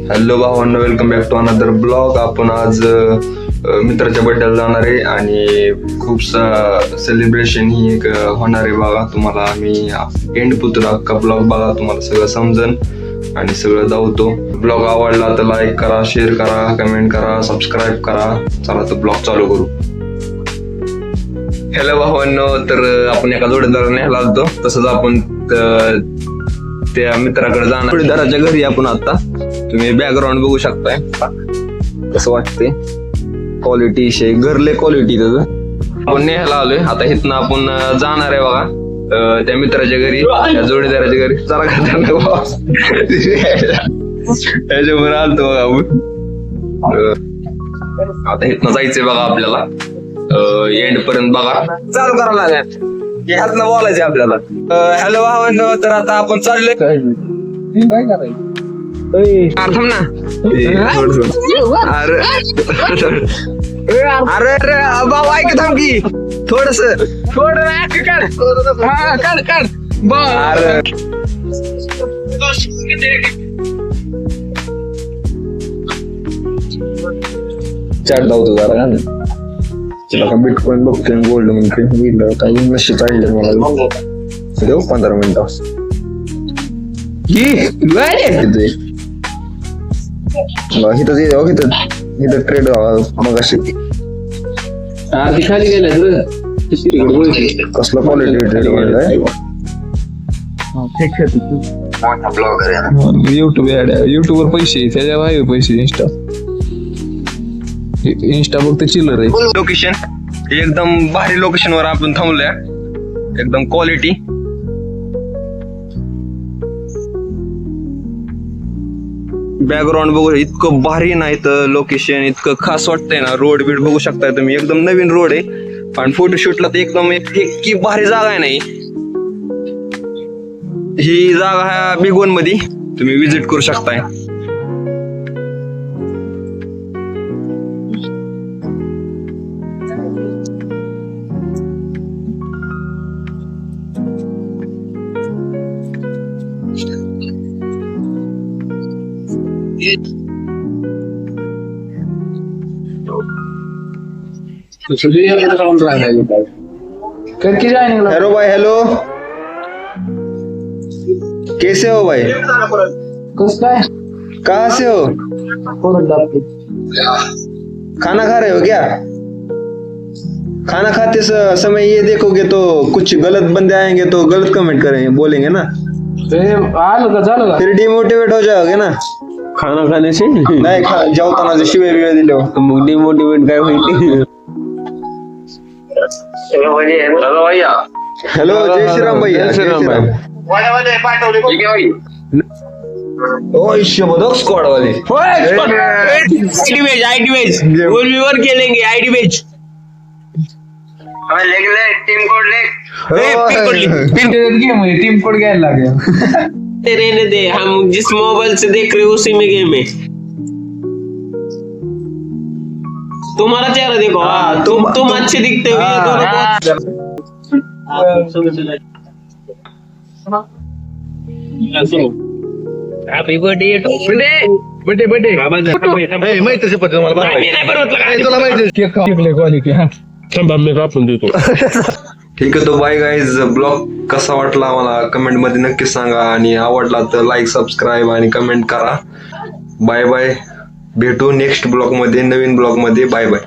Hello भावांनो, welcome back to another blog. आपण आज मित्राच्या बर्थडेला जाणार आहे आणि खूप सेलिब्रेशन ही एक होणार आहे बघा. तुम्हाला आम्ही एंड पुतरा का ब्लॉग बघा, तुम्हाला सगळं समजन आणि सगळं दावतो. ब्लॉग आवडला तर लाईक करा, शेअर करा, कमेंट करा, सबस्क्राईब करा. चला तर ब्लॉग चालू करू. हॅलो भावांनो, तर आपण एका जोडीदाराने न्यायला आलतो. तसंच आपण त्या मित्राकडे जाणार. जोडीदाराच्या घरी आपण आता, तुम्ही बॅकग्राऊंड बघू शकताय कसं वाटते. क्वालिटी शे घरले क्वालिटी त्याचं. आपण न्यायला आलोय आता. इथनं आपण जाणार आहे बघा त्या मित्राच्या घरी, त्या जोडीदाराच्या घरी. जरा खतरनाक बाबा त्याच्यावर आलतो बघा आपण. आता इथनं जायचंय बघा आपल्याला. एंड पर्यंत बघा, चालू करावं लागेल. ह्यातनं बोलायचं आपल्याला. हॅलो भावांनो, तर आता आपण चाललोय. काय करायचं थांब ना. अरे अरे बाबा ऐक, थांब की थोडस चाट धावतो जरा का बिटकॉइन बघतोय, गोल्ड म्हणते काही नशी चालले मला. देऊ 15 मिनिटं इथं ट्रेड मग अशी खाली गेलं. कसलं क्वालिटी ट्रेड युट्यूब वर पैसे, त्याच्या भाई पैसे. इंस्टा फक्त चिल्लर आहे. लोकेशन एकदम भारी लोकेशन वर आपण थांबलोय. एकदम क्वालिटी. बॅकग्राऊंड बघू, इतकं भारी नाही तर लोकेशन इतकं खास वाटतंय ना. रोड बीड बघू शकताय तुम्ही, एकदम नवीन रोड आहे आणि फोटोशूटला तर एकदम इतकी भारी जागा आहे. नाही ही जागा ह्या बिगवन मध्ये तुम्ही विजिट करू शकताय. हेलो भाई, हेलो कैसे हो भाई? कहाँ से हो? खाना खा रहे हो क्या? खाना खाते समय ये देखोगे तो कुछ गलत बंदे आएंगे तो गलत कमेंट करेंगे, बोलेंगे ना, फिर डिमोटिवेट हो जाओगे ना खाना खाने से. नाही जेवताना शिवे बिवे दिले मग डिमोटिवेट काय होईल. हॅलो, जय श्रीराम भैया. जय श्रीराम. स्क्वाड वाले आईडी वेज गोलवीवर खेलेंगे. आईडी वेज टीम कोड घ्यायला लागेल. रहने दे, हम जिस मोबाइल से देख रहे हो उसी में गेम है. तुम्हारा चेहरा देखो. हाँ, तुम अच्छे दिखते हो. हैप्पी बर्थडे बर्थडे माहिती तुला माहिती. ठीक आहे. तो बाय गाईज. ब्लॉग कसा वाटला मला कमेंट मध्ये नक्की सांगा आणि आवडला तर लाईक, सबस्क्राईब आणि कमेंट करा. Bye bye. भेटू नेक्स्ट ब्लॉग मध्ये, नवीन ब्लॉग मध्ये. Bye bye.